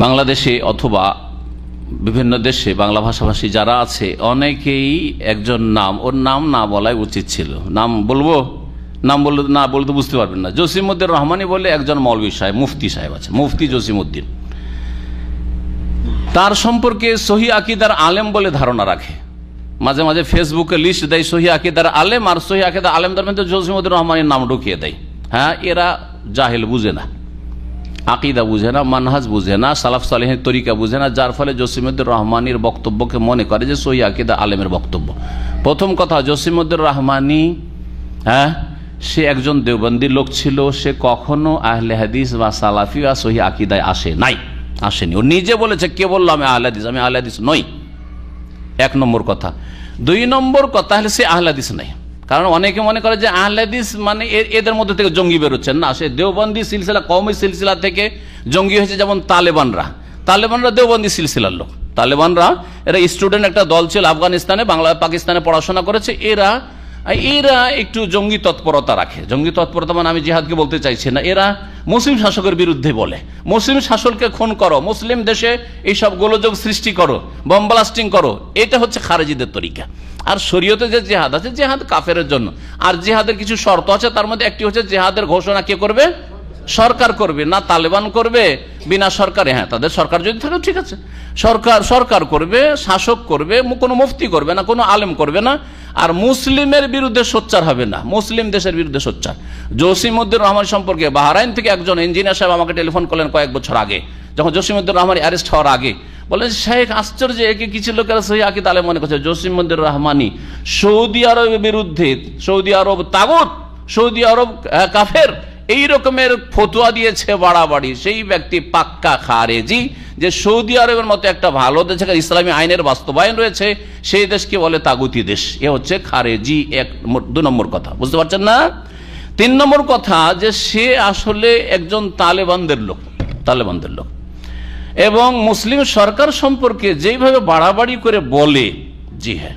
বাংলাদেশে অথবা বিভিন্ন দেশে বাংলা ভাষাভাষী যারা আছে অনেকেই একজন নাম, ওর নাম না বলাই উচিত ছিল। নাম বলবো, নাম বললে না বলতে বুঝতে পারবেন না। জসিমউদ্দিন রহমানী বলে একজন মৌলভী সাহেব, মুফতি সাহেব আছে, মুফতি জসিমউদ্দিন। তার সম্পর্কে সহি আকিদার আলেম বলে ধারণা রাখে। মাঝে মাঝে ফেসবুকে লিস্ট দেয় সহি আকিদার আলেম, আর সহি আকিদার আলেমদের মধ্যে জসিমউদ্দিন রহমানের নাম ঢুকিয়ে দেয়। হ্যাঁ, এরা জাহেল, বুঝে না, আকিদা বুঝে না, মানহাজ বুঝে না, সালাফ সালেহের তরিকা বুঝে না, যার ফলে জসিমউদ্দিন রহমানীর বক্তব্যকে মনে করে যে সহি আকিদা আলেমের বক্তব্য। প্রথম কথা, জসিমউদ্দিন রহমানী সে একজন দেওবন্দি লোক ছিল। সে কখনো আহলে হাদিস বা সালাফি বা সহি আকিদায় আসেনি। ও নিজে বলেছে, কে বললো আমি আহলে হাদিস? আমি আহলে হাদিস নই। এক নম্বর কথা। দুই নম্বর কথা হলে সে আহলে হাদিস নাই। কারণ অনেকে মনে করে যে আহলে হাদিস মানে এদের মধ্যে থেকে জঙ্গি বেরোচ্ছেন। না, সে দেওবন্দি সিলসিলা, কওমি সিলসিলা থেকে জঙ্গি হয়েছে। যেমন তালেবানরা দেওবন্দি সিলসিলার লোক। তালেবানরা এরা স্টুডেন্ট একটা দল ছিল, আফগানিস্তানে, পাকিস্তানে পড়াশোনা করেছে। এরা একটু জঙ্গি তৎপরতা রাখে। জঙ্গি তৎপরতা মানে আমি জিহাদকে বলতে চাইছি না। এরা মুসলিম শাসকের বিরুদ্ধে বলে, মুসলিম শাসককে খুন করো, মুসলিম দেশে এইসব গোলযোগ সৃষ্টি করো, বম ব্লাস্টিং করো। এটা হচ্ছে খারেজিদের তরিকা। আর শরীয়তে যে জেহাদ আছে, জেহাদ কাফেরের জন্য। আর জেহাদের কিছু শর্ত আছে, তার মধ্যে একটি হচ্ছে জেহাদের ঘোষণা কে করবে? সরকার করবে। না তালেবান করবে বিনা সরকারে, হ্যাঁ তাদের সরকার যদি থাকে ঠিক আছে, সরকার করবে, শাসক করবে, কোনো মুফতি করবে না, কোনো আলেম করবে না। আর মুসলিমের বিরুদ্ধে সোচ্চার হবে না, মুসলিম দেশের বিরুদ্ধে সোচ্চার। জসিমউদ্দিন রহমান সম্পর্কে বাহরাইন থেকে একজন ইঞ্জিনিয়ার সাহেব আমাকে টেলিফোন করলেন কয়েক বছর আগে, যখন জসিমউদ্দিন রহমান অ্যারেস্ট হওয়ার আগে। বলেন, শেখ আশ্চর্য, একে কিছু লোকেরা সহি আকিদা আলেম মনে করছে। জসিমউদ্দিন রহমানী সৌদি আরবের বিরুদ্ধে, সৌদি আরব তাগুত, সৌদি আরব কাফের, এই রকমের ফতোয়া দিয়েছে বাড়াবাড়ি। সেই ব্যক্তি পাক্কা খারেজি। যে সৌদি আরবের মতো একটা ভালো দেশ, ইসলামী আইনের বাস্তবায়ন রয়েছে, সেই দেশকে বলে তাগুতি দেশ। এ হচ্ছে খারেজি। দুই নম্বর কথা, বুঝতে পারছেন না? তিন নম্বর কথা, যে সে আসলে একজন তালেবানদের লোক এবং মুসলিম সরকার সম্পর্কে যেইভাবে বাড়াবাড়ি করে বলে, জি হ্যাঁ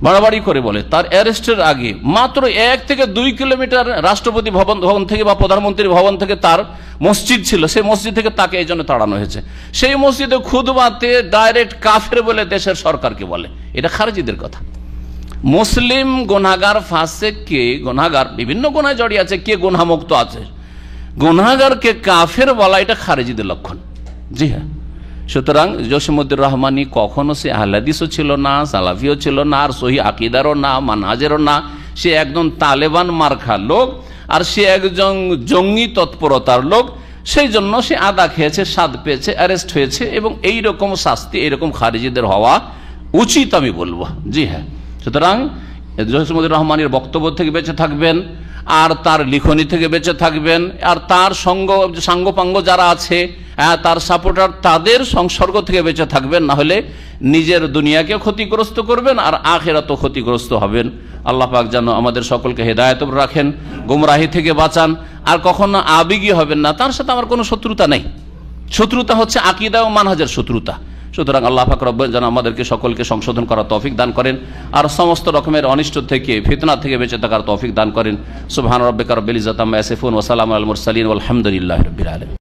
বাড়াবাড়ি করে বলে, তার অ্যারেস্টের আগে মাত্র 1 থেকে 2 কিলোমিটার রাষ্ট্রপতি ভবন থেকে বা প্রধানমন্ত্রী ভবন থেকে তার মসজিদ ছিল, সেই মসজিদ থেকে তাকে এই জন্য তাড়ানো হয়েছে। সেই মসজিদে খুতবাতে ডাইরেক্ট কাফের বলে দেশের সরকারকে বলে। এটা খারেজিদের কথা। মুসলিম গুনাহগার, ফাসিককে, গুনাহগার বিভিন্ন গুনাহে জড়িয়ে আছে, কে গুনাহমুক্ত আছে, গুনাহগারকে কাফের বলা এটা খারেজিদের লক্ষণ। জি হ্যাঁ। সুতরাং জসিমউদ্দিন রহমানী কখনো সে আহলে হাদিসও ছিল না, সালাফিও ছিল না, আর সহি আকিদারও না, মানহাজেরও না। সে একজন তালেবান মার্কা লোক, আর সে একজন জঙ্গি তৎপরতার লোক। সেই জন্য সে আদা খেয়েছে, স্বাদ পেয়েছে, অ্যারেস্ট হয়েছে, এবং এই রকম শাস্তি এইরকম খারিজিদের হওয়া উচিত আমি বলবো। জি হ্যাঁ। সুতরাং জসিমউদ্দিন রহমানের বক্তব্য থেকে বেঁচে থাকবেন, আর তার লিখনি থেকে বেঁচে থাকবেন, আর তার সাঙ্গপাঙ্গ যারা আছে, তার সাপোর্টার, তাদের সংসর্গ থেকে বেঁচে থাকবেন। না হলে নিজের দুনিয়াকে ক্ষতিগ্রস্ত করবেন, আর আখিরাতও ক্ষতিগ্রস্ত হবেন। আল্লাহ পাক যেন আমাদের সকলকে হেদায়েত রাখেন, গুমরাহি থেকে বাঁচান। আর কখনো আবেগী হবেন না। তার সাথে আমার কোনো শত্রুতা নেই। শত্রুতা হচ্ছে আকীদা ও মানহাজের শত্রুতা। সুতরাং আল্লাহ পাক রব্বুল যেন আমাদেরকে সকলকে সংশোধন করার তৌফিক দান করেন, আর সমস্ত রকমের অনিষ্ট থেকে, ফিতনা থেকে বেঁচে থাকার তৌফিক দান করেন। সুবহান রাব্বিকা রাব্বিল ইজ্জাতি আম্মা ইয়াসিফুন ওয়া সালামুন আলাল মুরসালিন ওয়াল হামদুলিল্লাহি রাব্বিল আলামিন।